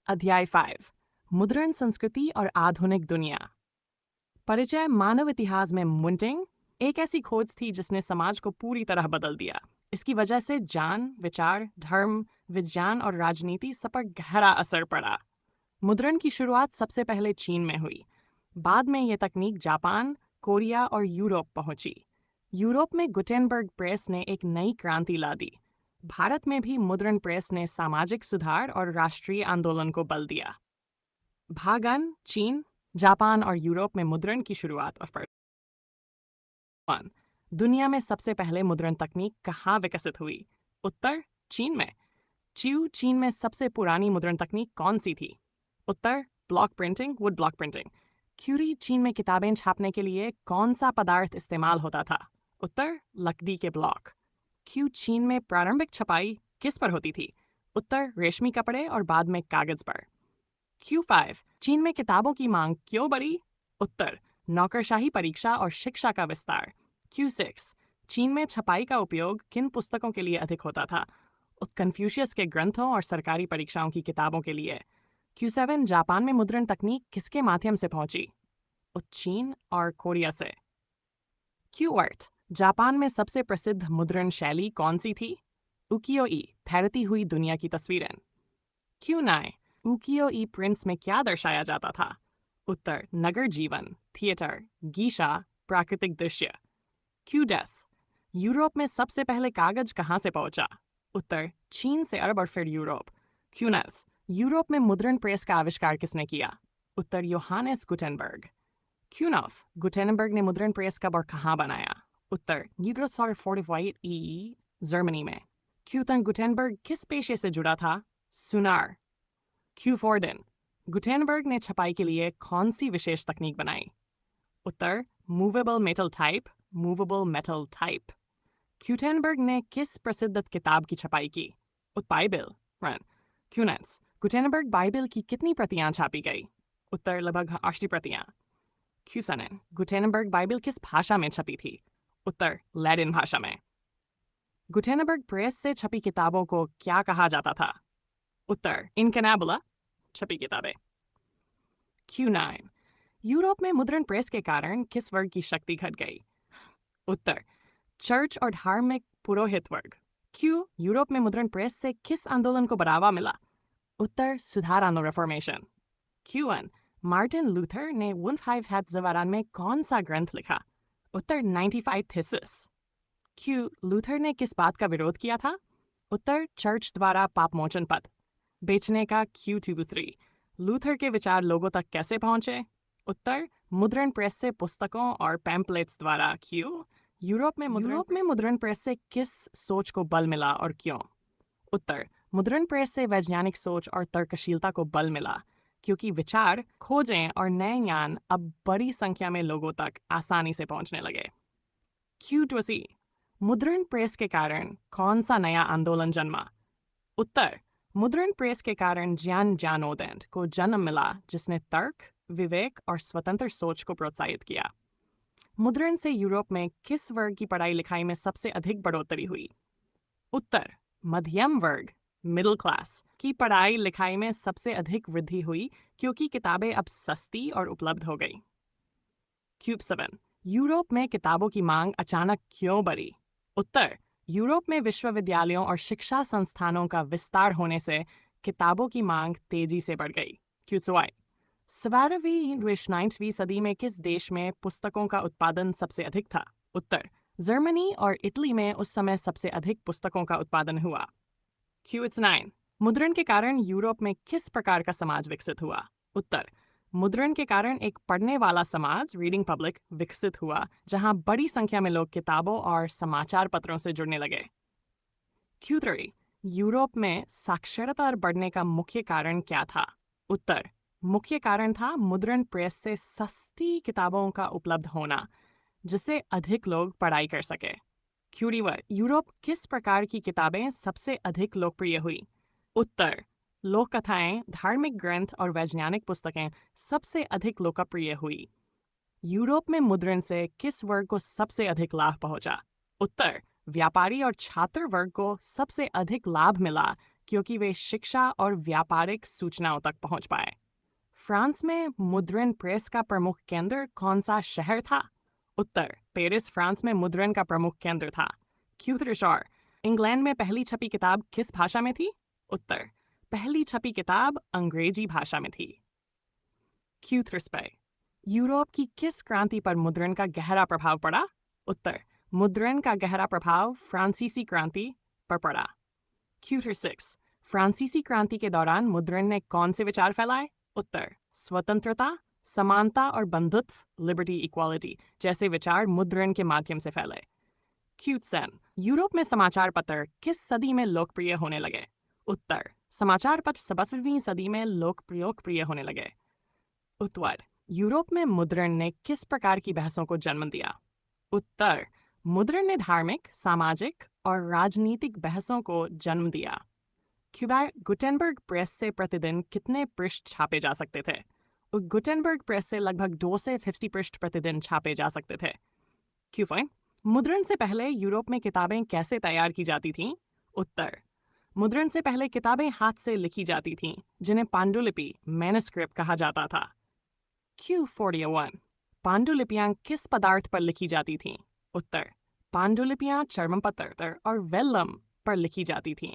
अध्याय 5 मुद्रण संस्कृति और आधुनिक दुनिया। परिचय। मानव इतिहास में मुद्रण एक ऐसी खोज थी जिसने समाज को पूरी तरह बदल दिया। इसकी वजह से ज्ञान, विचार, धर्म, विज्ञान और राजनीति सब पर गहरा असर पड़ा। मुद्रण की शुरुआत सबसे पहले चीन में हुई। बाद में यह तकनीक जापान, कोरिया और यूरोप पहुंची। यूरोप में गुटेनबर्ग प्रेस ने एक नई क्रांति ला दी। भारत में भी मुद्रण प्रेस ने सामाजिक सुधार और राष्ट्रीय आंदोलन को बल दिया। भागन, चीन, जापान और यूरोप में मुद्रण की शुरुआत। दुनिया में सबसे पहले मुद्रण तकनीक कहाँ विकसित हुई? उत्तर, चीन में। चीन में सबसे पुरानी मुद्रण तकनीक कौन सी थी? उत्तर, block printing, wood block printing. Query, चीन में किताबें छापने के लिए कौन सा पदार्थ इस्तेमाल होता था? उत्तर, लकड़ी के ब्लॉक। चीन में प्रारंभिक छपाई किस पर होती थी? उत्तर, रेशमी कपड़े और बाद में कागज पर। Q5, चीन में किताबों की मांग क्यों बढ़ी? उत्तर, नौकरशाही परीक्षा और शिक्षा का विस्तार। Q6, चीन में छपाई का उपयोग किन पुस्तकों के लिए अधिक होता था? कन्फ्यूशियस के ग्रंथों और सरकारी परीक्षाओं की किताबों के लिए। Q7, जापान में मुद्रण तकनीक किसके माध्यम से पहुंची? चीन और कोरिया से। Q8, जापान में सबसे प्रसिद्ध मुद्रण शैली कौन सी थी? उकियो-ई, ठहरती हुई दुनिया की तस्वीरें। Q9, उकियो-ई प्रिंट्स में क्या दर्शाया जाता था? उत्तर, नगर जीवन, थिएटर, गीशा, प्राकृतिक दृश्य। Q10, यूरोप में सबसे पहले कागज कहाँ से पहुंचा? उत्तर, चीन से अरब और फिर यूरोप। Q11, यूरोप में मुद्रण प्रेस का आविष्कार किसने किया? उत्तर, योहानेस गुटेनबर्ग। Q9, गुटेनबर्ग ने मुद्रण प्रेस कब और कहाँ बनाया? उत्तर, नीडरसॉर फोर्टिफाइड ई, जर्मनी में। Q10, गुटेनबर्ग किस पेशे से जुड़ा था? सुनार। Q14, गुटेनबर्ग ने छपाई के लिए कौन सी विशेष तकनीक बनाई? उत्तर, movable metal type, movable metal type. Gutenberg ने किस प्रसिद्ध किताब की छपाई की? Bible. Run. Q9, Gutenberg Bible की कितनी प्रतियां छापी गई? उत्तर, लगभग 80 प्रतियां। Q7, गुटेनबर्ग बाइबिल किस भाषा में छपी थी? उत्तर, लैटिन भाषा में। गुटेनबर्ग प्रेस से छपी किताबों को क्या कहा जाता था? उत्तर, इनकैनाबुला, छपी किताबें। Q9, यूरोप में मुद्रण प्रेस के कारण किस वर्ग की शक्ति घट गई? उत्तर, चर्च और धार्मिक पुरोहित वर्ग। Q, यूरोप में मुद्रण प्रेस से किस आंदोलन को बढ़ावा मिला? उत्तर, सुधार आंदोलन, रिफॉर्मेशन। Q1, मार्टिन लूथर ने 15 ज़वारान में कौन सा ग्रंथ लिखा? उत्तर, 95 थीसिस। Q, लूथर ने किस बात का विरोध किया था? उत्तर, चर्च द्वारा पापमोचन पद बेचने का। Q23, लूथर के विचार लोगों तक कैसे पहुंचे? उत्तर, मुद्रण प्रेस से पुस्तकों और पैम्पलेट्स द्वारा। Q, यूरोप में मुद्रण प्रेस से किस सोच को बल मिला और क्यों? उत्तर, मुद्रण प्रेस से वैज्ञानिक सोच और तर्कशीलता को बल मिला, क्योंकि विचार, खोजें और नए ज्ञान अब बड़ी संख्या में लोगों तक आसानी से पहुंचने लगे। Q20, मुद्रण प्रेस के कारण कौन सा नया आंदोलन जन्मा? उत्तर, मुद्रण प्रेस के कारण ज्ञानोदय को जन्म मिला, जिसने तर्क, विवेक और स्वतंत्र सोच को प्रोत्साहित किया। मुद्रण से यूरोप में किस वर्ग की पढ़ाई लिखाई में सबसे अधिक बढ़ोतरी हुई? उत्तर, मध्यम वर्ग, मिडिल क्लास की पढ़ाई लिखाई में सबसे अधिक वृद्धि हुई, क्योंकि किताबें अब सस्ती और उपलब्ध हो गई। Q7, यूरोप में किताबों की मांग अचानक क्यों बढ़ी? उत्तर, यूरोप में विश्वविद्यालयों और शिक्षा संस्थानों का विस्तार होने से किताबों की मांग तेजी से बढ़ गई। Q2, 17वीं सदी में किस देश में पुस्तकों का उत्पादन सबसे अधिक था? उत्तर, जर्मनी और इटली में उस समय सबसे अधिक पुस्तकों का उत्पादन हुआ। Q9, मुद्रण के कारण यूरोप में किस प्रकार का समाज विकसित हुआ? उत्तर, मुद्रण के कारण एक पढ़ने वाला समाज, रीडिंग पब्लिक, विकसित हुआ, जहां बड़ी संख्या में लोग किताबों और समाचार पत्रों से जुड़ने लगे। Q3, यूरोप में साक्षरता बढ़ने का मुख्य कारण क्या था? उत्तर, मुख्य कारण था मुद्रण प्रेस से सस्ती किताबों का उपलब्ध होना, जिससे अधिक लोग पढ़ाई कर सके। Q1, यूरोप किस प्रकार की किताबें सबसे अधिक लोकप्रिय हुई? उत्तर, लोक कथाएं, धार्मिक ग्रंथ और वैज्ञानिक पुस्तकें सबसे अधिक लोकप्रिय हुई। यूरोप में मुद्रण से किस वर्ग को सबसे अधिक लाभ पहुंचा? उत्तर, व्यापारी और छात्र वर्ग को सबसे अधिक लाभ मिला, क्योंकि वे शिक्षा और व्यापारिक सूचनाओं तक पहुंच पाए। फ्रांस में मुद्रण प्रेस का प्रमुख केंद्र कौन सा शहर था? उत्तर, पेरिस फ्रांस में मुद्रण का प्रमुख केंद्र था। क्यूथ्रिशॉर, इंग्लैंड में पहली छपी किताब किस भाषा में थी? उत्तर, पहली छपी किताब अंग्रेजी भाषा में थी। क्यूथ्रिस्पे, यूरोप की किस क्रांति पर मुद्रण का गहरा प्रभाव पड़ा? उत्तर, मुद्रण का गहरा प्रभाव फ्रांसीसी क्रांति पर पड़ा। क्यूथ्रिसिक्स, फ्रांसीसी क्रांति के दौरान मुद्रण ने कौन से विचार फैलाए? उत्तर, स्वतंत्रता, समानता और बंधुत्व, लिबर्टी इक्वालिटी जैसे विचार मुद्रण के माध्यम से फैले। क्यूटसेन, यूरोप में समाचार पत्र किस सदी में लोकप्रिय होने लगे? उत्तर, समाचार पत्र 17वीं सदी में लोकप्रिय होने लगे। उत्तर, यूरोप में मुद्रण ने किस प्रकार की बहसों को जन्म दिया? उत्तर, मुद्रण ने धार्मिक, सामाजिक और राजनीतिक बहसों को जन्म दिया। क्यूबेक गुटेनबर्ग प्रेस से प्रतिदिन कितने पृष्ठ छापे जा सकते थे? गुटेनबर्ग प्रेस से लगभग 2 से 50 पृष्ठ प्रतिदिन छापे जा सकते थे। क्यूफाइन, मुद्रण से पहले यूरोप में किताबें कैसे तैयार की जाती थीं? उत्तर, मुद्रण से पहले किताबें हाथ से लिखी जाती थीं, जिन्हें पांडुलिपि मैन्युस्क्रिप्ट कहा जाता था। Q41, पांडुलिपियां किस पदार्थ पर लिखी जाती थीं? उत्तर, पांडुलिपियां चर्मपत्र और वेलम पर लिखी जाती थीं।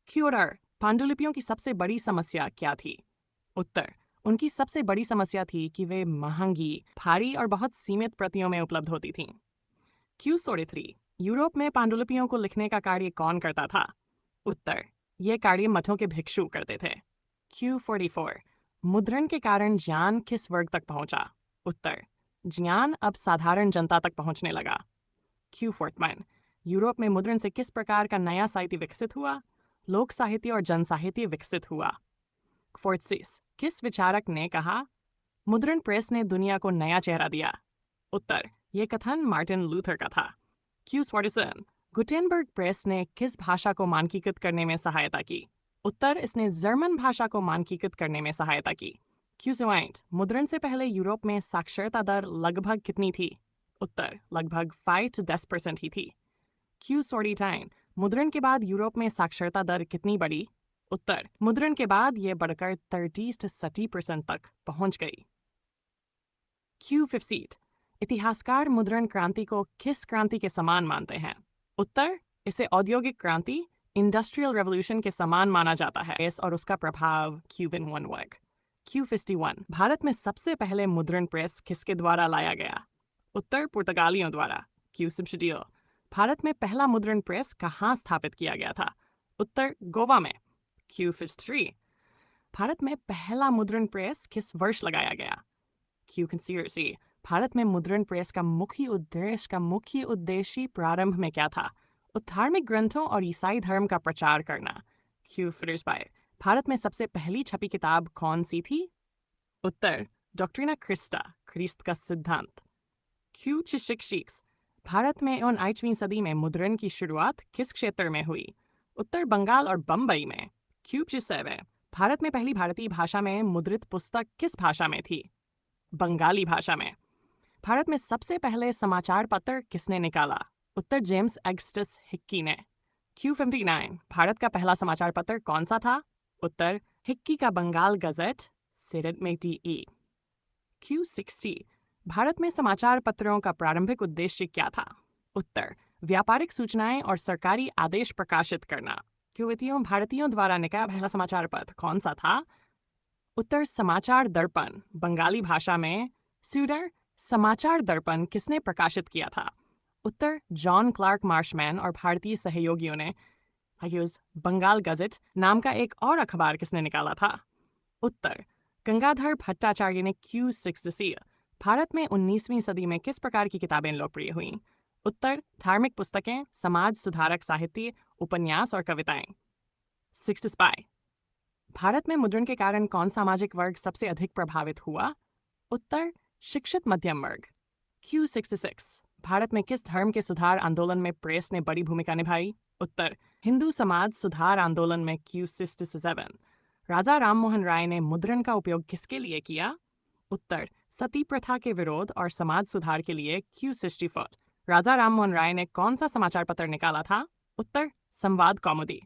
क्यूरर, पांडुलिपियों की सबसे बड़ी समस्या क्या थी? उत्तर, उनकी सबसे बड़ी समस्या थी कि वे महंगी, भारी और बहुत सीमित प्रतियों में उपलब्ध होती थीं। Q43, यूरोप में पांडुलिपियों को लिखने का कार्य कौन करता था? उत्तर, यह कार्य मठों के भिक्षु करते थे। Q44, मुद्रण के कारण ज्ञान किस वर्ग तक पहुंचा? उत्तर, ज्ञान अब साधारण जनता तक पहुंचने लगा। Q41, यूरोप में मुद्रण से किस प्रकार का नया साहित्य विकसित हुआ? लोक साहित्य और जन साहित्य विकसित हुआ। 46, किस विचारक ने कहा, मुद्रण प्रेस ने दुनिया को नया चेहरा दिया? उत्तर, यह कथन मार्टिन लूथर का था। Q47, गुटेनबर्ग प्रेस ने किस भाषा को मानकीकृत करने में सहायता की? उत्तर, इसने जर्मन भाषा को मानकीकृत करने में सहायता की। Q48, मुद्रण से पहले यूरोप में साक्षरता दर लगभग कितनी थी? उत्तर, लगभग 5 से 10% ही थी। Q49, मुद्रण के बाद यूरोप में साक्षरता दर कितनी बढ़ी? उत्तर, मुद्रण के बाद यह बढ़कर 30 से 40% तक पहुंच गई। Q50, इतिहासकार मुद्रण क्रांति को किस क्रांति के समान मानते हैं? उत्तर, इसे औद्योगिक क्रांति, इंडस्ट्रियल रेवोल्यूशन के समान माना जाता है और उसका प्रभाव क्यूबन वन वर्ग। Q51, भारत में सबसे पहले मुद्रण प्रेस किसके द्वारा लाया गया? उत्तर, पुर्तगालियों द्वारा। Q52, भारत में पहला मुद्रण प्रेस कहाँ स्थापित किया गया था? उत्तर, गोवा में। Q53, भारत में पहला मुद्रण प्रेस किस वर्ष लगाया गया? Q64, भारत में मुद्रण प्रेस का मुख्य उद्देश्य प्रारंभ में क्या था? धार्मिक ग्रंथों और ईसाई धर्म का प्रचार करना। Q55, भारत में सबसे पहली छपी किताब कौन सी थी? उत्तर, डॉक्ट्रिना क्रिस्टा, ख्रीस्त का सिद्धांत। Q66, भारत में 19वीं सदी में मुद्रण की शुरुआत किस क्षेत्र में हुई? उत्तर, बंगाल और बम्बई में। Q67, भारत में पहली भारतीय भाषा में मुद्रित पुस्तक किस भाषा में थी? बंगाली भाषा में। भारत में सबसे पहले समाचार पत्र किसने निकाला? उत्तर, जेम्स एगस्टस हिक्की ने। Q59, भारत का पहला समाचार पत्र कौन सा था? उत्तर, हिक्की का बंगाल गजेट, सेरेट में टी। Q60, भारत में समाचार पत्रों का प्रारंभिक उद्देश्य क्या था? उत्तर, व्यापारिक सूचनाएं और सरकारी आदेश प्रकाशित करना। क्यों भारतीयों द्वारा निकाला पहला समाचार पत्र कौन सा था? उत्तर, समाचार दर्पण, बंगाली भाषा में। स्यूडर, समाचार दर्पण किसने प्रकाशित किया था? उत्तर, जॉन क्लार्क मार्शमैन और भारतीय सहयोगियों ने। बंगाल गजेट नाम का एक और अखबार किसने निकाला था? उत्तर, गंगाधर भट्टाचार्य ने। Q60, भारत में 19वीं सदी में किस प्रकार की किताबें लोकप्रिय हुईं? उत्तर, धार्मिक पुस्तकें, समाज सुधारक साहित्य, उपन्यास और कविताएं। 65, भारत में मुद्रण के कारण कौन सामाजिक वर्ग सबसे अधिक प्रभावित हुआ? उत्तर, शिक्षित मध्यम वर्ग। Q66, भारत में किस धर्म के सुधार आंदोलन में प्रेस ने बड़ी भूमिका निभाई? उत्तर, हिंदू समाज सुधार आंदोलन में। Q67, राजा राममोहन राय ने मुद्रण का उपयोग किसके लिए किया? उत्तर, सती प्रथा के विरोध और समाज सुधार के लिए। Q64, राजा राममोहन राय ने कौन सा समाचार पत्र निकाला था? उत्तर, संवाद कौमुदी।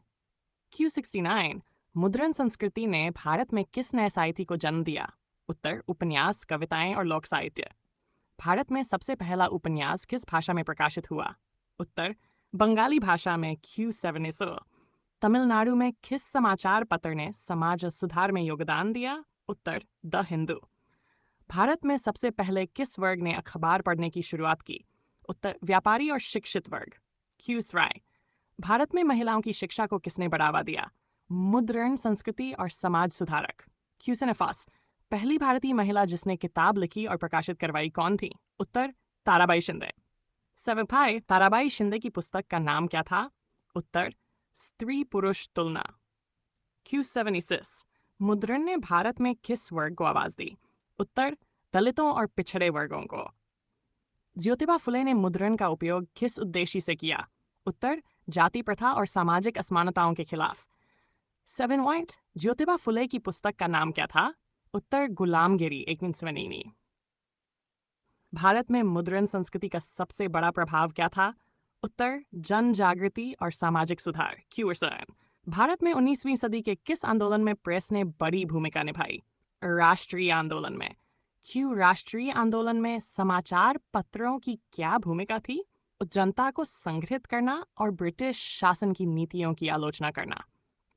Q69 मुद्रण संस्कृति ने भारत में किस नए साहित्य को जन्म दिया? उत्तर उपन्यास, कविताएं और लोक साहित्य। भारत में सबसे पहला उपन्यास किस भाषा में प्रकाशित हुआ? उत्तर बंगाली भाषा में Q70। तमिलनाडु में किस समाचार पत्र ने समाज सुधार में योगदान दिया? उत्तर द हिंदू। भारत में सबसे पहले किस वर्ग ने अखबार पढ़ने की शुरुआत की? उत्तर व्यापारी और शिक्षित वर्ग। Q भारत में महिलाओं की शिक्षा को किसने बढ़ावा दिया? मुद्रण संस्कृति और समाज सुधारक। Q पहली भारतीय महिला जिसने किताब लिखी और प्रकाशित करवाई कौन थी? उत्तर ताराबाई शिंदे। सविभाई ताराबाई शिंदे की पुस्तक का नाम क्या था? उत्तर स्त्री पुरुष तुलना। Q76 मुद्रण ने भारत में किस वर्ग को आवाज दी? उत्तर दलितों और पिछड़े वर्गों को। ज्योतिबा फुले ने मुद्रण का उपयोग किस उद्देश्य से किया? उत्तर जाति प्रथा और सामाजिक असमानताओं के खिलाफ। 7 White ज्योतिबा फुले की पुस्तक का नाम क्या था? उत्तर गुलामगिरी 1879। भारत में मुद्रण संस्कृति का सबसे बड़ा प्रभाव क्या था? उत्तर जन जागृति और सामाजिक सुधार। Q7 भारत में 19वीं सदी के किस आंदोलन में प्रेस ने बड़ी भूमिका निभाई? राष्ट्रीय आंदोलन में। राष्ट्रीय आंदोलन में समाचार पत्रों की क्या भूमिका थी? जनता को संगठित करना और ब्रिटिश शासन की नीतियों की आलोचना करना।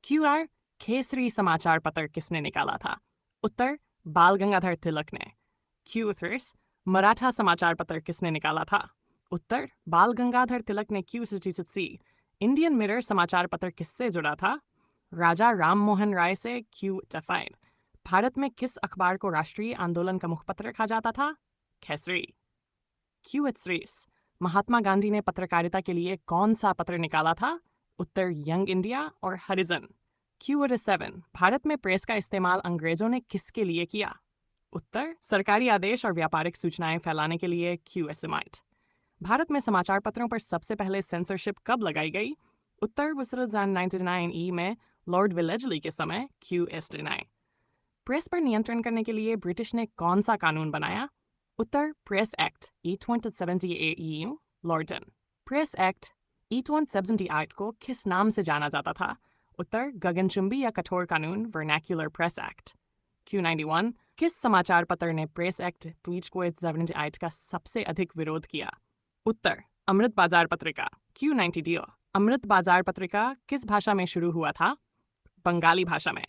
QR केसरी समाचार पत्र किसने निकाला था? उत्तर बाल गंगाधर तिलक ने। Q मराठा समाचार पत्र किसने निकाला था? उत्तर बाल गंगाधर तिलक ने। Q इंडियन मिरर समाचार पत्र किससे जुड़ा था? राजा राम मोहन राय से। Q भारत में किस अखबार को राष्ट्रीय आंदोलन का मुखपत्र कहा जाता था? केसरी। Q महात्मा गांधी ने पत्रकारिता के लिए कौन सा पत्र निकाला था? उत्तर यंग इंडिया और हरिजन। Q7 भारत में प्रेस का इस्तेमाल अंग्रेजों ने किसके लिए किया? उत्तर सरकारी आदेश और व्यापारिक सूचनाएं फैलाने के लिए। Q भारत में समाचार पत्रों पर सबसे पहले सेंसरशिप कब लगाई गई? उत्तर 1999 में लॉर्ड विलेजली के समय। Q प्रेस पर नियंत्रण करने के लिए ब्रिटिश ने कौन सा कानून बनाया? उत्तर प्रेस एक्ट 1878 लॉर्डन। प्रेस एक्ट 1878 को किस नाम से जाना जाता था? उत्तर गगनचुंबी या कठोर कानून वर्नैक्युलर प्रेस एक्ट। Q91 किस समाचार पत्र ने प्रेस एक्ट 1878 का सबसे अधिक विरोध किया? उत्तर अमृत बाजार पत्रिका। Q92 अमृत बाजार पत्रिका किस भाषा में शुरू हुआ था? बंगाली भाषा में।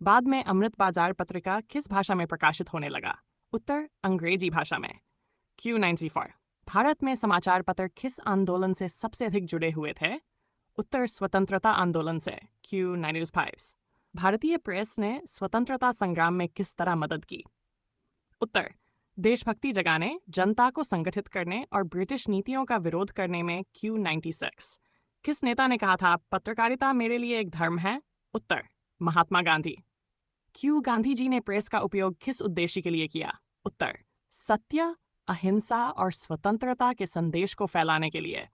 बाद में अमृत बाजार पत्रिका किस भाषा में प्रकाशित होने लगा? उत्तर अंग्रेजी भाषा में। Q94 भारत में समाचार पत्र किस आंदोलन से सबसे अधिक जुड़े हुए थे? उत्तर स्वतंत्रता आंदोलन से। Q95 भारतीय प्रेस ने स्वतंत्रता संग्राम में किस तरह मदद की? उत्तर देशभक्ति जगाने, जनता को संगठित करने और ब्रिटिश नीतियों का विरोध करने में। Q96 किस नेता ने कहा था पत्रकारिता मेरे लिए एक धर्म है? उत्तर महात्मा गांधी। गांधी जी ने प्रेस का उपयोग किस उद्देश्य के लिए किया? उत्तर सत्य, अहिंसा और स्वतंत्रता के संदेश को फैलाने के लिए।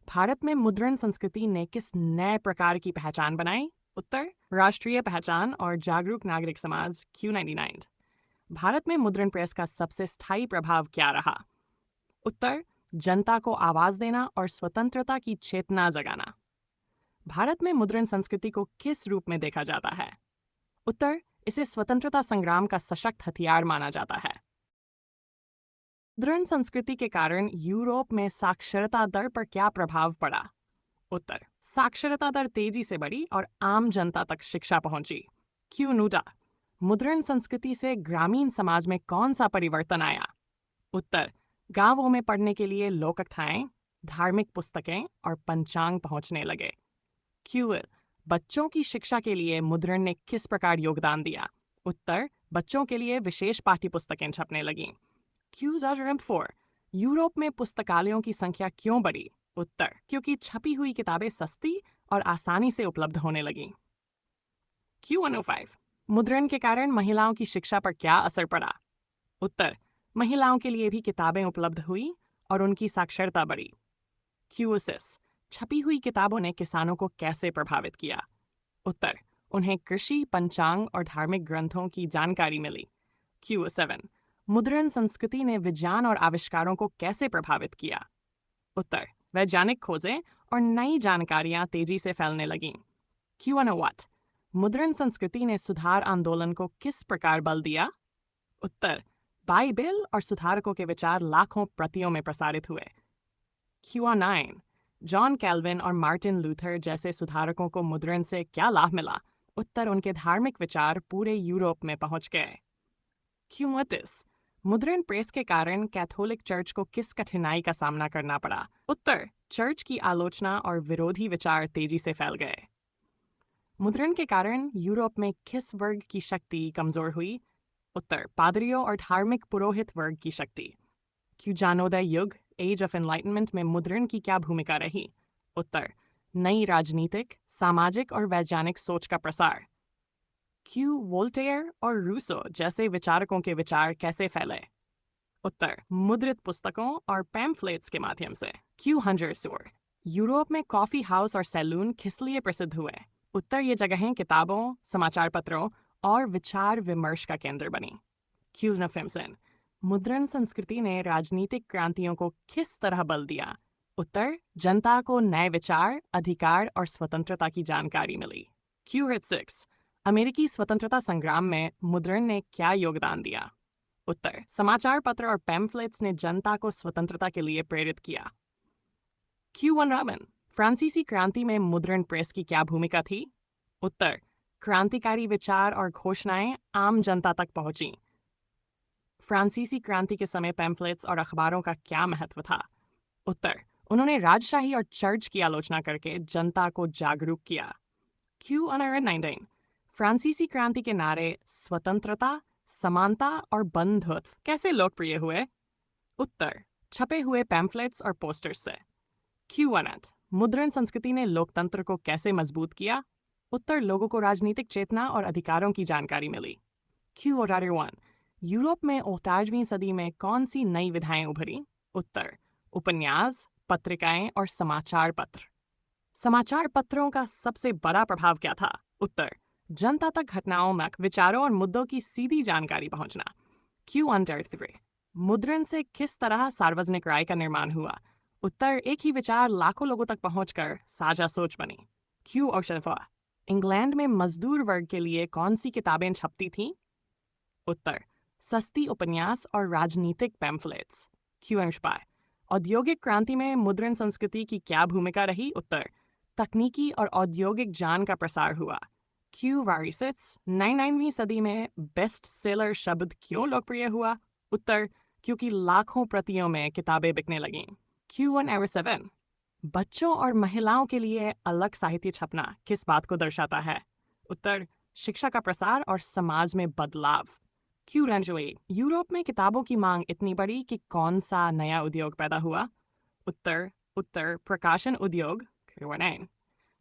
भारत में मुद्रण संस्कृति ने किस नए प्रकार की पहचान बनाई? उत्तर राष्ट्रीय पहचान और जागरूक नागरिक समाज। Q99 भारत में मुद्रण प्रेस का सबसे स्थायी प्रभाव क्या रहा? उत्तर जनता को आवाज देना और स्वतंत्रता की चेतना जगाना। भारत में मुद्रण संस्कृति को किस रूप में देखा जाता है? उत्तर इसे स्वतंत्रता संग्राम का सशक्त हथियार माना जाता है। मुद्रण संस्कृति के कारण यूरोप में साक्षरता दर पर क्या प्रभाव पड़ा? उत्तर साक्षरता दर तेजी से बढ़ी और आम जनता तक शिक्षा पहुंची। Q मुद्रण संस्कृति से ग्रामीण समाज में कौन सा परिवर्तन आया? उत्तर गांवों में पढ़ने के लिए लोककथाएं, धार्मिक पुस्तकें और पंचांग पहुंचने लगे। Q बच्चों की शिक्षा के लिए मुद्रण ने किस प्रकार योगदान दिया? उत्तर बच्चों के लिए विशेष पाठ्य पुस्तकें छपने लगीं। Q4 यूरोप में पुस्तकालयों की संख्या क्यों बढ़ी? उत्तर क्योंकि छपी हुई किताबें सस्ती और आसानी से उपलब्ध होने लगीं। Q105 मुद्रण के कारण महिलाओं की शिक्षा पर क्या असर पड़ा? उत्तर महिलाओं के लिए भी किताबें उपलब्ध हुई और उनकी साक्षरता बढ़ी। Q6 छपी हुई किताबों ने किसानों को कैसे प्रभावित किया? उत्तर उन्हें कृषि, पंचांग और धार्मिक ग्रंथों की जानकारी मिली। Q7 मुद्रण संस्कृति ने विज्ञान और आविष्कारों को कैसे प्रभावित किया? उत्तर वैज्ञानिक खोजें और नई जानकारियां तेजी से फैलने लगीं। क्यू अन व्हाट? मुद्रण संस्कृति ने सुधार आंदोलन को किस प्रकार बल दिया? उत्तर, बाइबिल और सुधारकों के विचार लाखों प्रतियों में प्रसारित हुए। Q9, जॉन कैल्विन और मार्टिन लूथर जैसे सुधारकों को मुद्रण से क्या लाभ मिला? उत्तर, उनके धार्मिक विचार पूरे यूरोप में पहुंच गए। Q29, मुद्रण प्रेस के कारण कैथोलिक चर्च को किस कठिनाई का सामना करना पड़ा? उत्तर, चर्च की आलोचना और विरोधी विचार तेजी से फैल गए। मुद्रण के कारण यूरोप में किस वर्ग की शक्ति कमजोर हुई? उत्तर, पादरियों और धार्मिक पुरोहित वर्ग की शक्ति। क्यों ज्ञानोदय युग, एज ऑफ एनलाइटमेंट में मुद्रण की क्या भूमिका रही? उत्तर, नई राजनीतिक, सामाजिक और वैज्ञानिक सोच का प्रसार। क्यों वोल्टेयर और रूसो जैसे विचारकों के विचार कैसे फैले? उत्तर, मुद्रित पुस्तकों और पैम्फलेट्स के माध्यम से। क्यों हंजरसोर, यूरोप में कॉफी हाउस और सैलून किस लिए प्रसिद्ध हुए? उत्तर, ये जगहें किताबों, समाचार पत्रों और विचार विमर्श का केंद्र बनी। क्यूज नफिमसन, मुद्रण संस्कृति ने राजनीतिक क्रांतियों को किस तरह बल दिया? उत्तर, जनता को नए विचार, अधिकार और स्वतंत्रता की जानकारी मिली। Q6, अमेरिकी स्वतंत्रता संग्राम में मुद्रण ने क्या योगदान दिया? उत्तर, समाचार पत्र और पैम्फलेट्स ने जनता को स्वतंत्रता के लिए प्रेरित किया। Q11, फ्रांसीसी क्रांति में मुद्रण प्रेस की क्या भूमिका थी? उत्तर, क्रांतिकारी विचार और घोषणाएं आम जनता तक पहुंची। फ्रांसीसी क्रांति के समय पैम्फलेट्स और अखबारों का क्या महत्व था? उत्तर, उन्होंने राजशाही और चर्च की आलोचना करके जनता को जागरूक किया। Q19, फ्रांसीसी क्रांति के नारे स्वतंत्रता, समानता और बंधुत्व कैसे लोकप्रिय हुए? उत्तर, छपे हुए पैम्फलेट्स और पोस्टर्स से। Q18, मुद्रण संस्कृति ने लोकतंत्र को कैसे मजबूत किया? उत्तर, लोगों को राजनीतिक चेतना और अधिकारों की जानकारी मिली। Q81, यूरोप में 18वीं सदी में कौन सी नई विधाएं उभरी? उत्तर, उपन्यास, पत्रिकाएं और समाचार पत्र। समाचार पत्रों का सबसे बड़ा प्रभाव क्या था? उत्तर, जनता तक घटनाओं, विचारों और मुद्दों की सीधी जानकारी पहुंचना। Q3, मुद्रण से किस तरह सार्वजनिक राय का निर्माण हुआ? उत्तर, एक ही विचार लाखों लोगों तक पहुंचकर साझा सोच बनी। Q4, इंग्लैंड में मजदूर वर्ग के लिए कौन सी किताबें छपती थीं? उत्तर, सस्ती उपन्यास और राजनीतिक पैम्फलेट्स। Q5, औद्योगिक क्रांति में मुद्रण संस्कृति की क्या भूमिका रही? उत्तर, तकनीकी और औद्योगिक ज्ञान का प्रसार हुआ। Q6, 19वीं सदी में बेस्ट सेलर शब्द क्यों लोकप्रिय हुआ? उत्तर, क्योंकि लाखों प्रतियों में किताबें बिकने लगीं। Q7, बच्चों और महिलाओं के लिए अलग साहित्य छपना किस बात को दर्शाता है? उत्तर, शिक्षा का प्रसार और समाज में बदलाव। Q8, यूरोप में किताबों की मांग इतनी बड़ी कि कौन सा नया उद्योग पैदा हुआ? उत्तर, प्रकाशन उद्योग। Q9,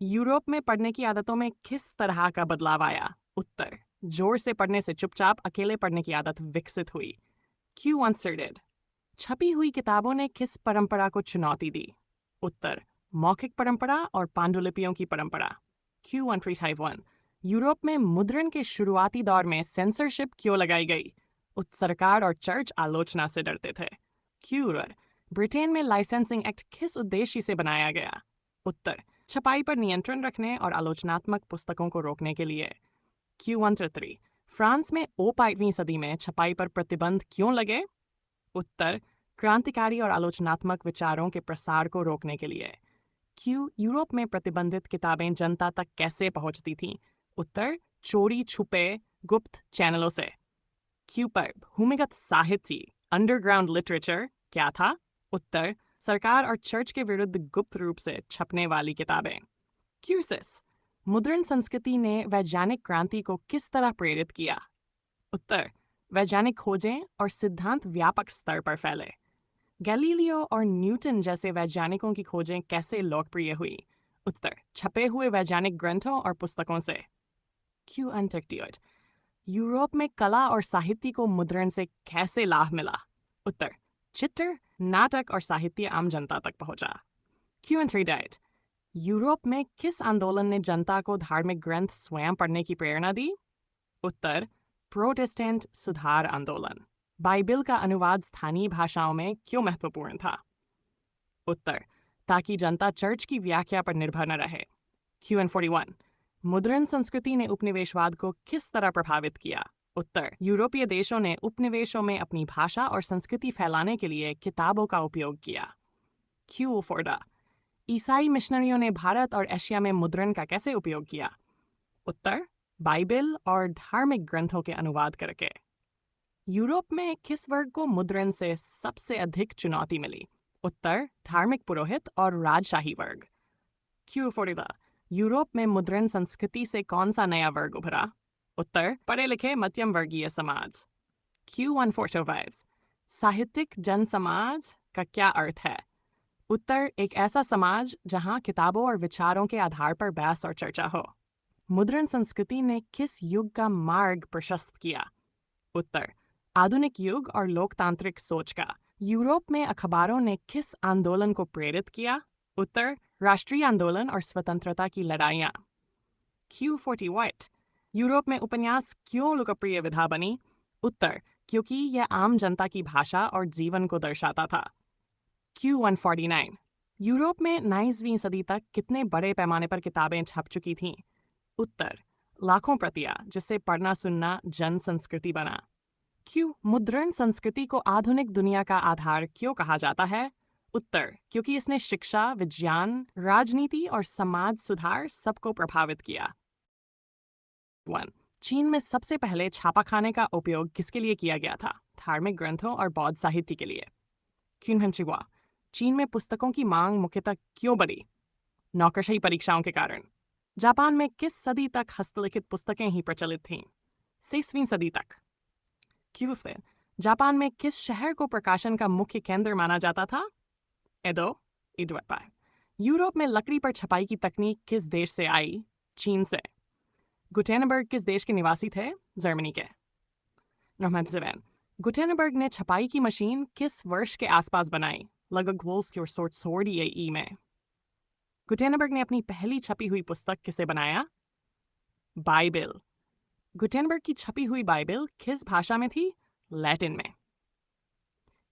यूरोप में पढ़ने की आदतों में किस तरह का बदलाव आया? उत्तर, जोर से पढ़ने से चुपचाप अकेले पढ़ने की आदत विकसित हुई। Q10, छपी हुई किताबों ने किस परंपरा को चुनौती दी? उत्तर, मौखिक परंपरा और पांडुलिपियों की परंपरा। Q131, यूरोप में मुद्रण के शुरुआती दौर में सेंसरशिप क्यों लगाई गई? सरकार और चर्च आलोचना से डरते थे। Q, ब्रिटेन में लाइसेंसिंग एक्ट किस उद्देश्य से बनाया गया? उत्तर, छपाई पर नियंत्रण रखने और आलोचनात्मक पुस्तकों को रोकने के लिए। Q133, फ्रांस में 5वीं सदी में छपाई पर प्रतिबंध क्यों लगे? उत्तर, क्रांतिकारी और आलोचनात्मक विचारों के प्रसार को रोकने के लिए। Q, यूरोप में प्रतिबंधित किताबें जनता तक कैसे पहुंचती थीं? उत्तर, चोरी छुपे गुप्त चैनलों से। Q पर भूमिगत साहित्य, अंडरग्राउंड लिटरेचर क्या था? उत्तर, सरकार और चर्च के विरुद्ध गुप्त रूप से छपने वाली किताबें। Q6, मुद्रण संस्कृति ने वैज्ञानिक क्रांति को किस तरह प्रेरित किया? उत्तर, वैज्ञानिक खोजें और सिद्धांत व्यापक स्तर पर फैले। गैलीलियो और न्यूटन जैसे वैज्ञानिकों की खोजें कैसे लोकप्रिय हुई? उत्तर, छपे हुए वैज्ञानिक ग्रंथों और पुस्तकों से। Q यूरोप में कला और साहित्य को मुद्रण से कैसे लाभ मिला? उत्तर, चित्र, नाटक और साहित्य आम जनता तक पहुंचा। Q यूरोप में किस आंदोलन ने जनता को धार्मिक ग्रंथ स्वयं पढ़ने की प्रेरणा दी? उत्तर, प्रोटेस्टेंट सुधार आंदोलन। बाइबिल का अनुवाद स्थानीय भाषाओं में क्यों महत्वपूर्ण था? उत्तर, ताकि जनता चर्च की व्याख्या पर निर्भर न रहे। Q41, मुद्रण संस्कृति ने उपनिवेशवाद को किस तरह प्रभावित किया? उत्तर, यूरोपीय देशों ने उपनिवेशों में अपनी भाषा और संस्कृति फैलाने के लिए किताबों का उपयोग किया। क्यू फोर्डा, ईसाई मिशनरियों ने भारत और एशिया में मुद्रण का कैसे उपयोग किया? उत्तर, बाइबल और धार्मिक ग्रंथों के अनुवाद करके। यूरोप में किस वर्ग को मुद्रण से सबसे अधिक चुनौती मिली? उत्तर, धार्मिक पुरोहित और राजशाही वर्ग। क्यू फोर्डा, यूरोप में मुद्रण संस्कृति से कौन सा नया वर्ग उभरा? उत्तर, पढ़े लिखे मध्यम वर्गीय समाज। Q1425, साहित्यिक जन समाज का क्या अर्थ है? उत्तर, एक ऐसा समाज जहां किताबों और विचारों के आधार पर बहस और चर्चा हो। मुद्रण संस्कृति ने किस युग का मार्ग प्रशस्त किया? उत्तर, आधुनिक युग और लोकतांत्रिक सोच का। यूरोप में अखबारों ने किस आंदोलन को प्रेरित किया? उत्तर, राष्ट्रीय आंदोलन और स्वतंत्रता की लड़ाइयाँ। Q40 White, यूरोप में उपन्यास क्यों लोकप्रिय विधा बनी? उत्तर, क्योंकि यह आम जनता की भाषा और जीवन को दर्शाता था। Q149, यूरोप में 19वीं सदी तक कितने बड़े पैमाने पर किताबें छप चुकी थीं? उत्तर, लाखों प्रतियां, जिससे पढ़ना सुनना जन संस्कृति बना। Q, मुद्रण संस्कृति को आधुनिक दुनिया का आधार क्यों कहा जाता है? उत्तर, क्योंकि इसने शिक्षा, विज्ञान, राजनीति और समाज सुधार सबको प्रभावित किया। 1. चीन में सबसे पहले छापाखाने का उपयोग किसके लिए किया गया था? धार्मिक ग्रंथों और बौद्ध साहित्य के लिए। क्यूनहमचिवा, चीन में पुस्तकों की मांग मुख्यतः क्यों बढ़ी? नौकरशाही परीक्षाओं के कारण। जापान में किस सदी तक हस्तलिखित पुस्तकें ही प्रचलित थीं? 6वीं सदी तक। क्यूफे, जापान में किस शहर को प्रकाशन का मुख्य केंद्र माना जाता था? एडो, इडुएपा। यूरोप में लकड़ी पर छपाई की तकनीक किस देश से आई? चीन से। गुटेनबर्ग किस देश के निवासी थे? जर्मनी के। नंबर 7, गुटेनबर्ग ने छपाई की मशीन किस वर्ष के आसपास बनाई? लगभग सोर्ड ई में। गुटेनबर्ग ने अपनी पहली छपी हुई पुस्तक किसे बनाया? बाइबल। गुटेनबर्ग की छपी हुई बाइबल किस भाषा में थी? लैटिन में।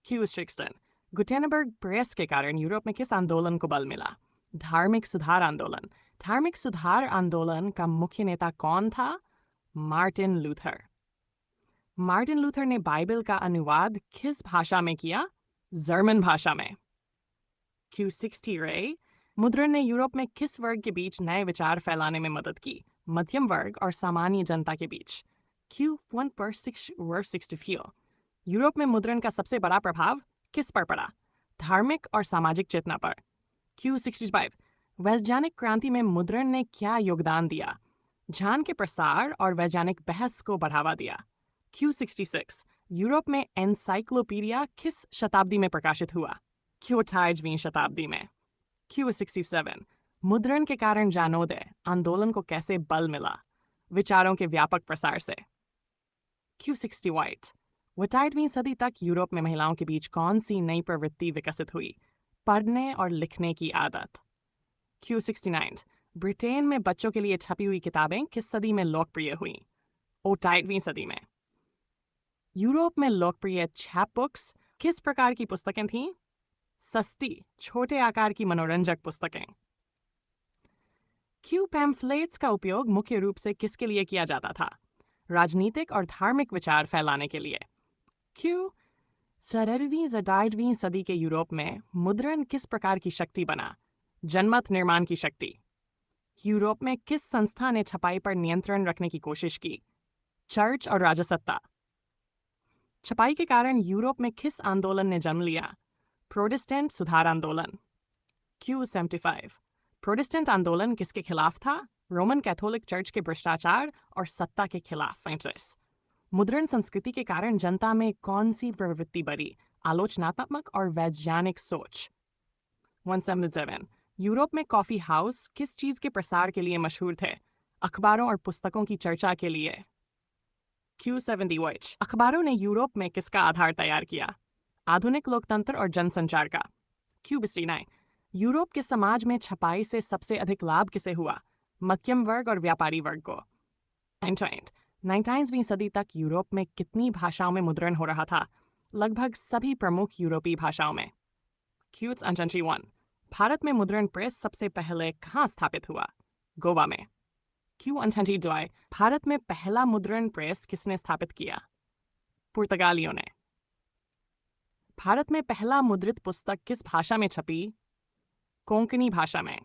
Q16, गुटेनबर्ग प्रेस के कारण यूरोप में किस आंदोलन को बल मिला? धार्मिक सुधार आंदोलन। धार्मिक सुधार आंदोलन का मुख्य नेता कौन था? Martin Luther. मार्टिन लूथर ने बाइबल का अनुवाद किस भाषा में किया? जर्मन भाषा में। Q60 रे, मुद्रण ने यूरोप में किस वर्ग के बीच नए विचार फैलाने में मदद की? मध्यम वर्ग और सामान्य जनता के बीच। Q164, यूरोप में मुद्रण का सबसे बड़ा प्रभाव किस पर पड़ा? धार्मिक और सामाजिक चेतना पर। Q65, वैज्ञानिक क्रांति में मुद्रण ने क्या योगदान दिया? ज्ञान के प्रसार और वैज्ञानिक बहस को बढ़ावा दिया। Q66, यूरोप में एनसाइक्लोपीडिया किस शताब्दी में प्रकाशित हुआ? 28वीं शताब्दी में। Q67, मुद्रण के कारण जानोदय आंदोलन को कैसे बल मिला? विचारों के व्यापक प्रसार से। Q60 White, 28वीं सदी तक यूरोप में महिलाओं के बीच कौन सी नई प्रवृत्ति विकसित हुई? पढ़ने और लिखने की आदत। Q69, ब्रिटेन में बच्चों के लिए छपी हुई किताबें किस सदी में लोकप्रिय हुईं? 28वीं सदी में। यूरोप में लोकप्रिय चैप बुक्स किस प्रकार की पुस्तकें थीं? सस्ती, छोटे आकार की मनोरंजक पुस्तकें। क्यू पैम्फलेट्स का उपयोग मुख्य रूप से किसके लिए किया जाता था? राजनीतिक और धार्मिक विचार फैलाने के लिए। क्यू 17वीं सदी के यूरोप में मुद्रण किस प्रकार की शक्ति बना? जनमत निर्माण की शक्ति। यूरोप में किस संस्था ने छपाई पर नियंत्रण रखने की कोशिश की? चर्च और राजसत्ता। छपाई के कारण यूरोप में किस आंदोलन ने जन्म लिया? प्रोटेस्टेंट सुधार आंदोलन। Q75, प्रोटेस्टेंट आंदोलन किसके खिलाफ था? रोमन कैथोलिक चर्च के भ्रष्टाचार और सत्ता के खिलाफ। फ्रांसिस। मुद्रण संस्कृति के कारण जनता में कौन सी प्रवृत्ति बढ़ी? आलोचनात्मक और वैज्ञानिक सोच। 177, यूरोप में कॉफी हाउस किस चीज के प्रसार के लिए मशहूर थे? अखबारों और पुस्तकों की चर्चा के लिए। Q70 White, अखबारों ने यूरोप में किसका आधार तैयार किया? आधुनिक लोकतंत्र और जनसंचार का। Q69, यूरोप के समाज में छपाई से सबसे अधिक लाभ किसे हुआ? मध्यम वर्ग और व्यापारी वर्ग को। 19वीं सदी तक यूरोप में कितनी भाषाओं में मुद्रण हो रहा था? लगभग सभी प्रमुख यूरोपीय भाषाओं में। Q1, भारत में मुद्रण प्रेस सबसे पहले कहाँ स्थापित हुआ? गोवा में। Q122 भारत में पहला मुद्रण प्रेस किसने स्थापित किया? पुर्तगालियों ने। भारत में पहला मुद्रित पुस्तक किस भाषा में छपी? कोंकणी भाषा में।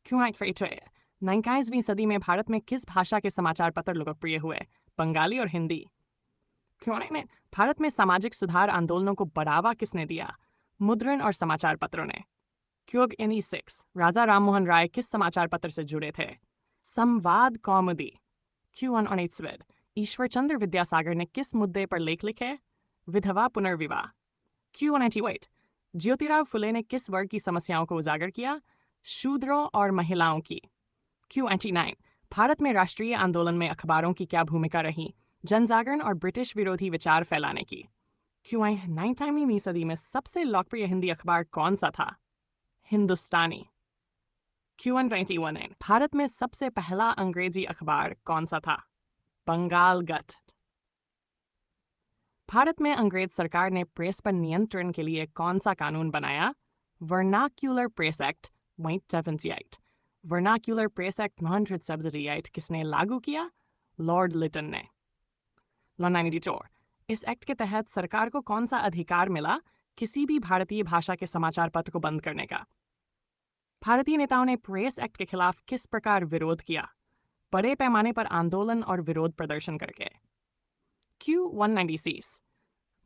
Q123 21वीं सदी में भारत में किस भाषा के समाचार पत्र लोकप्रिय हुए? बंगाली और हिंदी। Q1 भारत में सामाजिक सुधार आंदोलनों को बढ़ावा किसने दिया? मुद्रण और समाचार पत्रों ने। Q6 राजा राममोहन राय किस समाचार पत्र से जुड़े थे? संवाद कौमुदी। Q1 ईश्वरचंद्र विद्यासागर ने किस मुद्दे पर लेख लिखे? विधवा पुनर्विवाह। Q198 ज्योतिराव फुले ने किस वर्ग की समस्याओं को उजागर किया? शूद्रों और महिलाओं की। Q99 भारत में राष्ट्रीय आंदोलन में अखबारों की क्या भूमिका रही? जनजागरण और ब्रिटिश विरोधी विचार फैलाने की। Q19वीं सदी में सबसे लोकप्रिय हिंदी अखबार कौन सा था? हिंदुस्तानी। Q121 भारत में सबसे पहला अंग्रेजी अखबार कौन सा था? बंगाल गट। भारत में अंग्रेज सरकार ने प्रेस पर नियंत्रण के लिए कौन सा कानून बनाया? Vernacular press act 1978। Vernacular press act 1978 किसने लागू किया? लॉर्ड लिटन ने। Law 92 इस एक्ट के तहत सरकार को कौन सा अधिकार मिला किसी भी भारतीय भाषा के समाचार पत्र को बंद करने का? भारतीय नेताओं ने प्रेस एक्ट के खिलाफ किस प्रकार विरोध किया? बड़े पैमाने पर आंदोलन और विरोध प्रदर्शन करके। Q196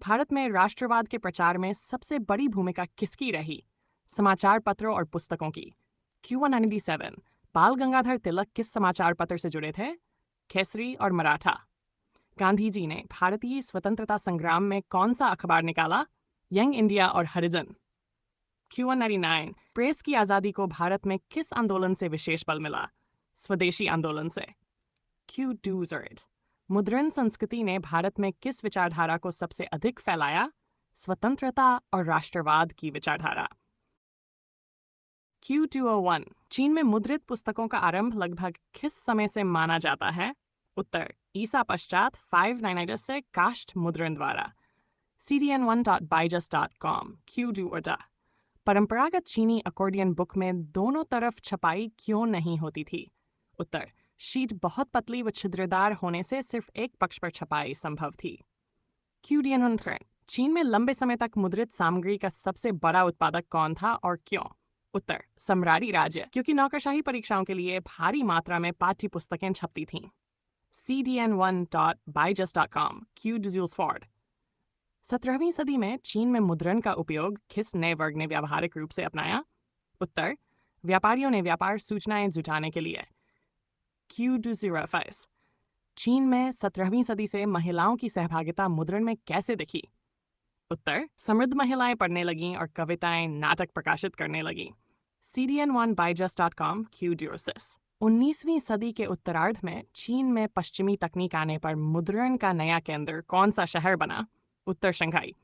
भारत में राष्ट्रवाद के प्रचार में सबसे बड़ी भूमिका किसकी रही? समाचार पत्रों और पुस्तकों की। Q197 बाल गंगाधर तिलक किस समाचार पत्र से जुड़े थे? केसरी और मराठा। गांधी जी ने भारतीय स्वतंत्रता संग्राम में कौन सा अखबार निकाला? यंग इंडिया और हरिजन। Q199 प्रेस की आज़ादी को भारत में किस आंदोलन से विशेष बल मिला? स्वदेशी आंदोलन से। Q200 मुद्रण संस्कृति ने भारत में किस विचारधारा को सबसे अधिक फैलाया? स्वतंत्रता और राष्ट्रवाद की विचारधारा। Q201 चीन में मुद्रित पुस्तकों का आरंभ लगभग किस समय से माना जाता है? उत्तर ईसा पश्चात 599 से काष्ठ मुद्रण द्वारा। cdn1.byjust.com Q2 परंपरागत चीनी अकॉर्डियन बुक में दोनों तरफ छपाई क्यों नहीं होती थी? उत्तर शीट बहुत पतली व छिद्रदार होने से सिर्फ एक पक्ष पर छपाई संभव थी। Q100 चीन में लंबे समय तक मुद्रित सामग्री का सबसे बड़ा उत्पादक कौन था और क्यों? उत्तर सम्राटी राज्य, क्योंकि नौकरशाही परीक्षाओं के लिए भारी मात्रा में पाठ्य पुस्तकें छपती थीं। cdn1.byjust.com Q204 17वीं सदी में चीन में मुद्रण का उपयोग किस नए वर्ग ने व्यावहारिक रूप से अपनाया? उत्तर व्यापारियों ने व्यापार सूचनाएं जुटाने के लिए। Q205 चीन में 17वीं सदी से महिलाओं की सहभागिता मुद्रण में कैसे दिखी? उत्तर समृद्ध महिलाएं पढ़ने लगीं और कविताएं नाटक प्रकाशित करने लगीं। cdn1byjust.com Q206 19वीं सदी के उत्तरार्ध में चीन में पश्चिमी तकनीक आने पर मुद्रण का नया केंद्र कौन सा शहर बना? उत्तर शंघाई।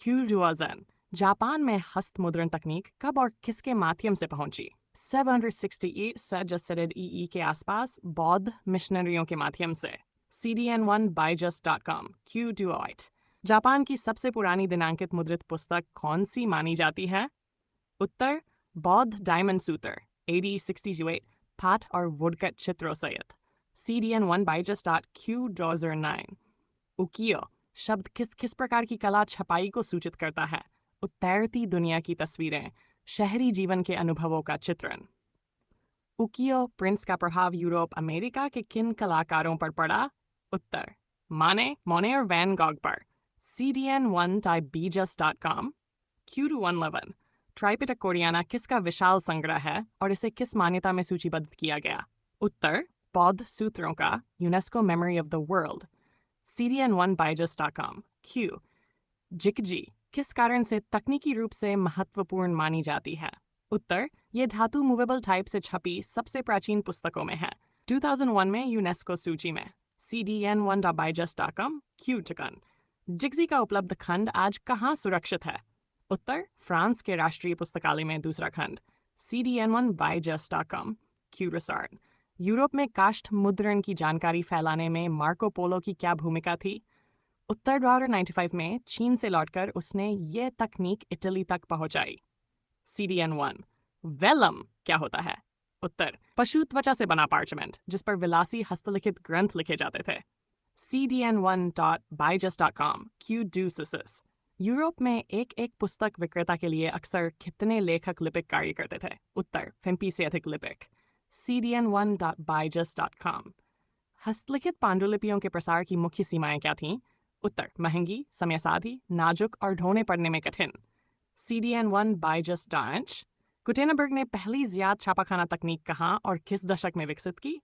Q2000 जापान में हस्त मुद्रण तकनीक कब और किसके माध्यम से पहुंची? 768 सजस्टेड EE के आसपास बौद्ध मिशनरियों के माध्यम से। cdn1byjust.com Q208 जापान की सबसे पुरानी दिनांकित मुद्रित पुस्तक कौन सी मानी जाती है? उत्तर बौद्ध डायमंड सूत्र AD 68 पाठ और वुडकट चित्रों सहित। cdn1byjust.Q209 उकियो शब्द किस किस प्रकार की कला छपाई को सूचित करता है? तैरती दुनिया की तस्वीरें, शहरी जीवन के अनुभवों का चित्रण। उकियो प्रिंट्स का प्रभाव यूरोप अमेरिका के किन कलाकारों पर पड़ा? उत्तर मोने और वैन गॉग पर। cdn1.byjust.com Q211 ट्राइपिटक कोरियाना किसका विशाल संग्रह है और इसे किस मान्यता में सूचीबद्ध किया गया? उत्तर बौद्ध सूत्रों का UNESCO memory of the world. cdn1byjust.com Q जिकजी किस कारण से तकनीकी रूप से महत्वपूर्ण मानी जाती है? उत्तर ये धातु मूवेबल टाइप से छपी सबसे प्राचीन पुस्तकों में है। 2001 में यूनेस्को सूची में। cdn1.byjust.com Q चिकन जिक्सी का उपलब्ध खंड आज कहाँ सुरक्षित है? उत्तर फ्रांस के राष्ट्रीय पुस्तकालय में दूसरा खंड। cdn1byjust.com Q रिसर्च यूरोप में काष्ठ मुद्रण की जानकारी फैलाने में मार्को पोलो की क्या भूमिका थी? उत्तर द्वार 95 में चीन से लौटकर उसने ये तकनीक इटली तक पहुंचाई। cdn1 वेलम क्या होता है? उत्तर पशु त्वचा से बना पार्चमेंट जिस पर विलासी हस्तलिखित ग्रंथ लिखे जाते थे। cdn1.byjust.com Q-Ducisus। यूरोप में एक एक पुस्तक विक्रेता के लिए अक्सर कितने लेखक लिपिक कार्य करते थे? उत्तर 50 से अधिक लिपिक। cdn1.byjust.com। हस्तलिखित पांडुलिपियों के प्रसार की मुख्य सीमाएं क्या थीं? उत्तर महंगी, समयसाधी, नाजुक और ढोने पढ़ने में कठिन। cdn1.byjust.ch। गुटेनबर्ग ने पहली ज़्यादा छापाखाना तकनीक कहाँ और किस दशक में विकसित की?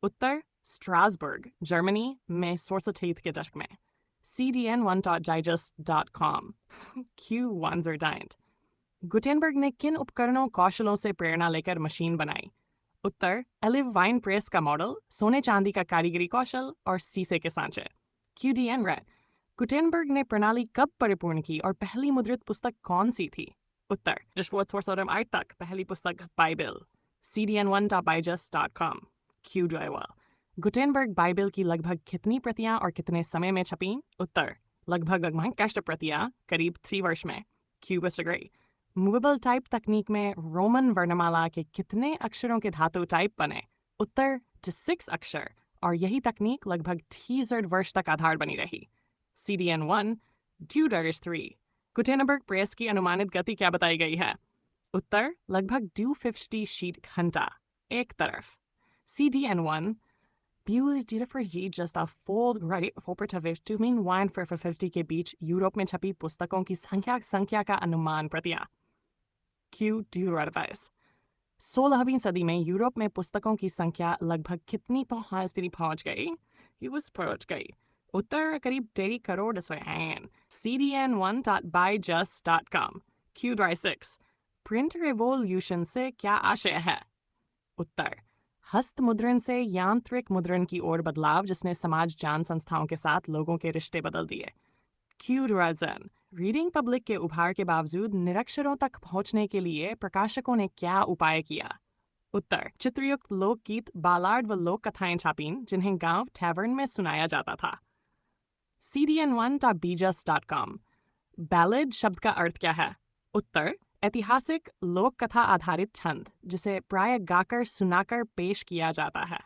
उत्तर स्ट्रासबर्ग, जर्मनी में 16th के दशक में। cdn1.digest.com Q-Wanzerdiant। गुटेनबर्ग ने किन उपकरणों कौशलों से प्रेरणा लेकर मशीन बनाई? उत्तर एलिव वाइन प्रेस का मॉडल, सोने चांदी का कारीगरी कौशल और सीसे के सांचे। QDN red. गुटेनबर्ग ने प्रणाली कब परिपूर्ण की और पहली मुद्रित पुस्तक कौन सी थी? उत्तर Geschwurzwurzeln तक पहली पुस्तक Bible. cdn1.byjust.com Q-Drywall। Gutenberg Bible की लगभग कितनी प्रतियां और कितने समय में छपीं? उत्तर लगभग कष्ट प्रतियां करीब 3 वर्ष में। Q-Disagree। मूवेबल टाइप तकनीक में रोमन वर्णमाला के कितने अक्षरों के धातु टाइप बने? उत्तर 6 अक्षर और यही तकनीक लगभग 3 वर्ष तक आधार बनी रही। cdn1 Deuteris 3। गुटेनबर्ग प्रेस की अनुमानित गति क्या बताई गई है? उत्तर लगभग 250 शीट घंटा एक तरफ। cdn1 just a fold ready for 50 के बीच यूरोप में छपी पुस्तकों की संख्या का अनुमान प्रतियां। Q-Duradvice। 16वीं सदी में यूरोप में पुस्तकों की संख्या लगभग कितनी पहुंच गई? पहुंच गई। उत्तर करीब 1.5 करोड़ हैं। cdn1.byjust.com Q-6। प्रिंट रिवॉल्यूशन से क्या आशय है? उत्तर हस्त मुद्रण से यांत्रिक मुद्रण की ओर बदलाव जिसने समाज जान संस्थाओं के साथ लोगों के रिश्ते बदल दिए। Q-Durazan। रीडिंग पब्लिक के उभार के बावजूद निरक्षरों तक पहुंचने के लिए प्रकाशकों ने क्या उपाय किया? उत्तर चित्रयुक्त लोकगीत, बालार्ड व लोक कथाएं छापीं जिन्हें गांव टैवर्न में सुनाया जाता था। cdn1.byjust.com बैलेड शब्द का अर्थ क्या है? उत्तर ऐतिहासिक लोक कथा आधारित छंद जिसे प्राय गाकर सुनाकर पेश किया जाता है।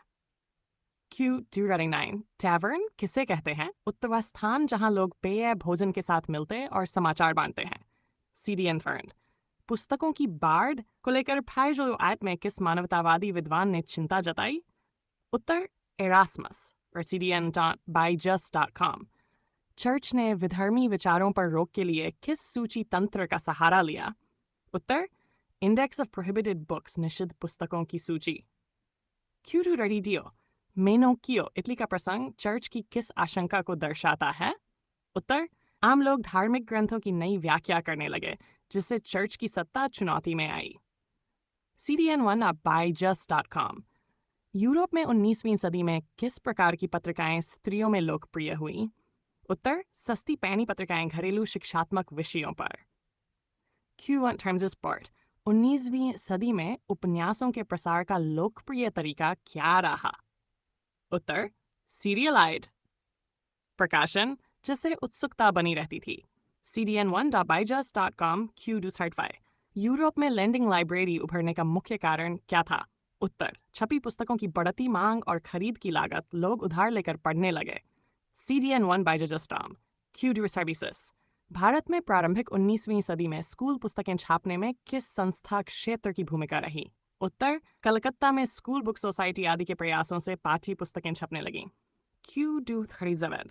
Q-Durading 9। टैवर्न किसे कहते हैं? उत्तर वह स्थान जहां लोग पेय भोजन के साथ मिलते और समाचार बांटते हैं। cdn-Fernd। पुस्तकों की बाढ़ को लेकर फाइजोआट में किस मानवतावादी विद्वान ने चिंता जताई? उत्तर एरास्मस। और cdn.byjust.com। चर्च ने विधर्मी विचारों पर रोक के लिए किस सूची तंत्र का सहारा लिया? उत्तर इंडेक्स ऑफ प्रोहिबिटेड बुक्स, निषिद्ध पुस्तकों की सूची। Q-Duraddio। मेनोकियो इटली का प्रसंग चर्च की किस आशंका को दर्शाता है? उत्तर आम लोग धार्मिक ग्रंथों की नई व्याख्या करने लगे जिससे चर्च की सत्ता चुनौती में आई। cdn1.byjust.com यूरोप में 19वीं सदी में किस प्रकार की पत्रिकाएं स्त्रियों में लोकप्रिय हुईं? उत्तर सस्ती पैनी पत्रिकाएं घरेलू शिक्षात्मक विषयों पर। Q1 Times Sport। 19वीं सदी में उपन्यासों के प्रसार का लोकप्रिय तरीका क्या रहा? उत्तर सीरियलाइड प्रकाशन जिससे उत्सुकता बनी रहती थी। cdn1.byjust.com Q-Ducertify। यूरोप में लेंडिंग लाइब्रेरी उभरने का मुख्य कारण क्या था? उत्तर छपी पुस्तकों की बढ़ती मांग और खरीद की लागत, लोग उधार लेकर पढ़ने लगे। cdn1.byjust.com Q-Ducervices। भारत में प्रारंभिक 19वीं सदी में स्कूल पुस्तकें छापने में किस संस्था क्षेत्र की भूमिका रही? उत्तर कलकत्ता में स्कूल बुक सोसाइटी आदि के प्रयासों से पाठ्य पुस्तकें छपने लगीं। Q-Ducertified।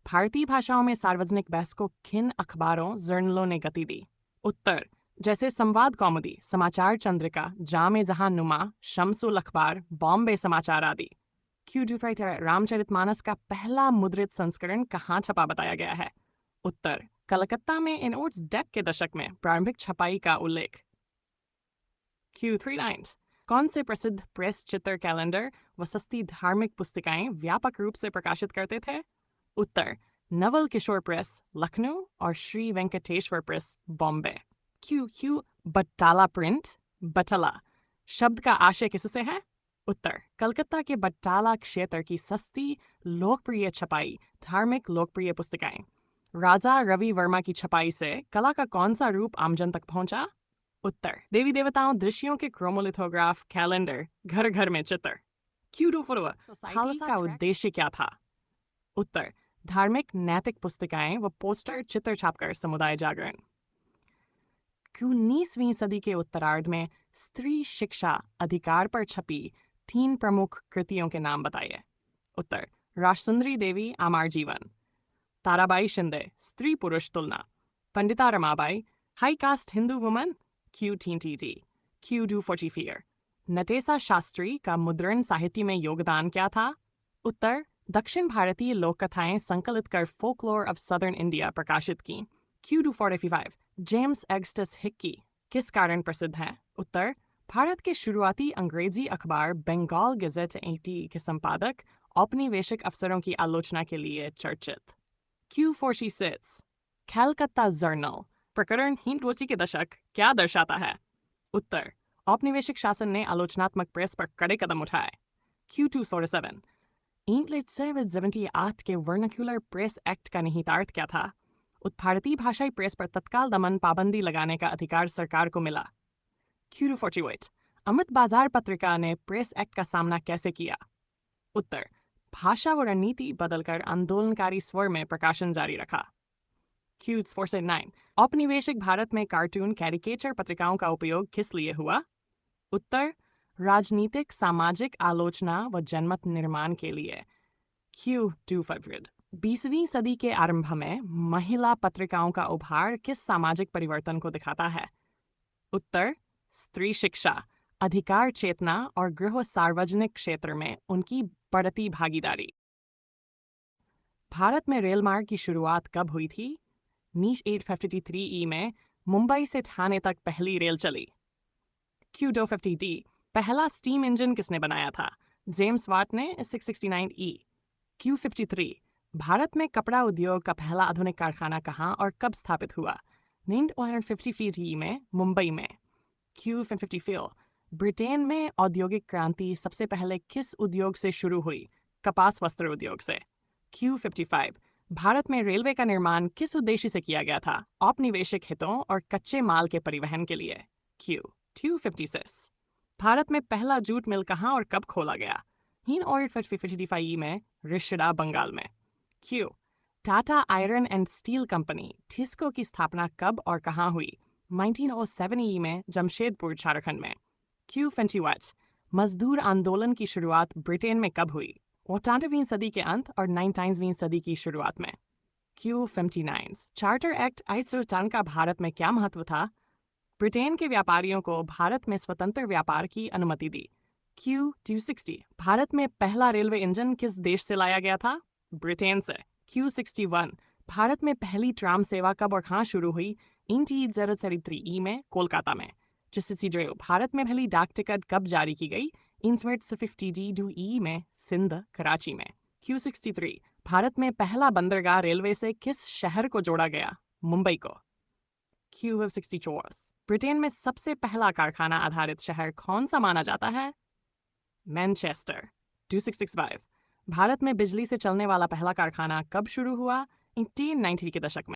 भारतीय भाषाओं में सार्वजनिक बहस को किन अखबारों जर्नलों ने गति दी? उत्तर जैसे संवाद कौमुदी, समाचार चंद्रिका, जामे जहां नुमा, शम्सुल अखबार, बॉम्बे समाचार आदि। Q-Ducertify। रामचरितमानस का पहला मुद्रित संस्करण कहाँ छपा बताया गया है? उत्तर कलकत्ता में इन ओट्स डेक के दशक में प्रारंभिक छपाई का उल्लेख। Q-39। कौन से प्रसिद्ध प्रेस चित्र कैलेंडर व सस्ती धार्मिक पुस्तिकाएं व्यापक रूप से प्रकाशित करते थे? उत्तर नवल किशोर प्रेस लखनऊ और Shri Venkateshwar press Bombay. Q Battala print. Battala शब्द का आशय किससे है? उत्तर कलकत्ता के बट्टाला क्षेत्र की सस्ती लोकप्रिय छपाई धार्मिक लोकप्रिय पुस्तिकाएं। राजा रवि वर्मा की छपाई से कला का कौन सा रूप आमजन तक पहुंचा? उत्तर देवी देवताओं दृश्यों के क्रोमोलिथोग्राफ कैलेंडर घर घर में चित्र। Q2 खालसा का उद्देश्य क्या था? उत्तर धार्मिक नैतिक पुस्तिकाएं व पोस्टर चित्र छापकर समुदाय जागरण। 19वीं सदी के उत्तरार्ध में स्त्री शिक्षा अधिकार पर छपी 3 प्रमुख कृतियों के नाम बताइए। उत्तर राजसुंदरी देवी आमार जीवन, ताराबाई शिंदे स्त्री पुरुष तुलना, Pandita Ramabai high caste Hindu woman Q10TT, Q240 Natesa Shastri का मुद्रण साहित्य में योगदान क्या था? उत्तर दक्षिण भारतीय लोक कथाएं संकलित कर फोकलोर ऑफ सदर्न इंडिया प्रकाशित की। Q245 जेम्स एगस्टस हिक्की किस कारण प्रसिद्ध हैं? उत्तर भारत के शुरुआती अंग्रेजी अखबार बंगाल गजेट 80 के संपादक औपनिवेशिक अफसरों की आलोचना के लिए चर्चित। Q46 कैलकत्ता जर्नल प्रकरण हिंदवोची के दशक क्या दर्शाता है? उत्तर औपनिवेशिक शासन ने आलोचनात्मक प्रेस पर कड़े कदम उठाए। Q247 इंग्लिश सर्विस 78 के वर्नाक्यूलर प्रेस एक्ट का निहितार्थ क्या था? भारतीय भाषाई प्रेस पर तत्काल दमन पाबंदी लगाने का अधिकार सरकार को मिला। Q248 अमृत बाजार पत्रिका ने प्रेस एक्ट का सामना कैसे किया? उत्तर भाषा व रणनीति बदलकर आंदोलनकारी स्वर में प्रकाशन जारी रखा। Q479 औपनिवेशिक भारत में कार्टून कैरिकेचर पत्रिकाओं का उपयोग किस लिए हुआ? उत्तर राजनीतिक सामाजिक आलोचना व जनमत निर्माण के लिए। Q200 20वीं सदी के आरंभ में महिला पत्रिकाओं का उभार किस सामाजिक परिवर्तन को दिखाता है? उत्तर स्त्री शिक्षा, अधिकार चेतना और गृह सार्वजनिक क्षेत्र में उनकी बढ़ती भागीदारी। भारत में रेल मार्ग की शुरुआत कब हुई थी? 1853 में मुंबई से ठाणे तक पहली रेल चली। Q250D पहला स्टीम इंजन किसने बनाया था? जेम्स वाट ने 669E। Q53 भारत में कपड़ा उद्योग का पहला आधुनिक कारखाना कहाँ और कब स्थापित हुआ? 1950 में मुंबई में। Q54 ब्रिटेन में औद्योगिक क्रांति सबसे पहले किस उद्योग से शुरू हुई? कपास वस्त्र उद्योग से। Q55 भारत में रेलवे का निर्माण किस उद्देश्य से किया गया था? औपनिवेशिक हितों और कच्चे माल के परिवहन के लिए। Q256 भारत में पहला जूट मिल कहाँ और कब खोला गया? 1955 में रिशिडा बंगाल में। Q Tata iron and steel company TISCO की स्थापना कब और कहाँ हुई? 1907 में जमशेदपुर झारखंड में। Q51 मजदूर आंदोलन की शुरुआत ब्रिटेन में कब हुई? 18वीं सदी के अंत और 19वीं सदी की शुरुआत में। Q59 चार्टर एक्ट 1853 का भारत में क्या महत्व था? ब्रिटेन के व्यापारियों को भारत में स्वतंत्र व्यापार की अनुमति दी। Q260 भारत में पहला रेलवे इंजन किस देश से लाया गया था? ब्रिटेन से। Q61 भारत में पहली ट्राम सेवा कब और कहाँ शुरू हुई? 1903 में कोलकाता में। जिससे भारत में पहली डाक टिकट कब जारी की गई? 1950 में सिंध कराची में। Q63 भारत में पहला बंदरगाह रेलवे से किस शहर को जोड़ा गया? मुंबई को। Q64 ब्रिटेन में सबसे पहला कारखाना आधारित शहर कौन सा माना जाता है? मैनचेस्टर। 2665 भारत में बिजली से चलने वाला पहला कारखाना कब शुरू हुआ? 1890 के दशक में।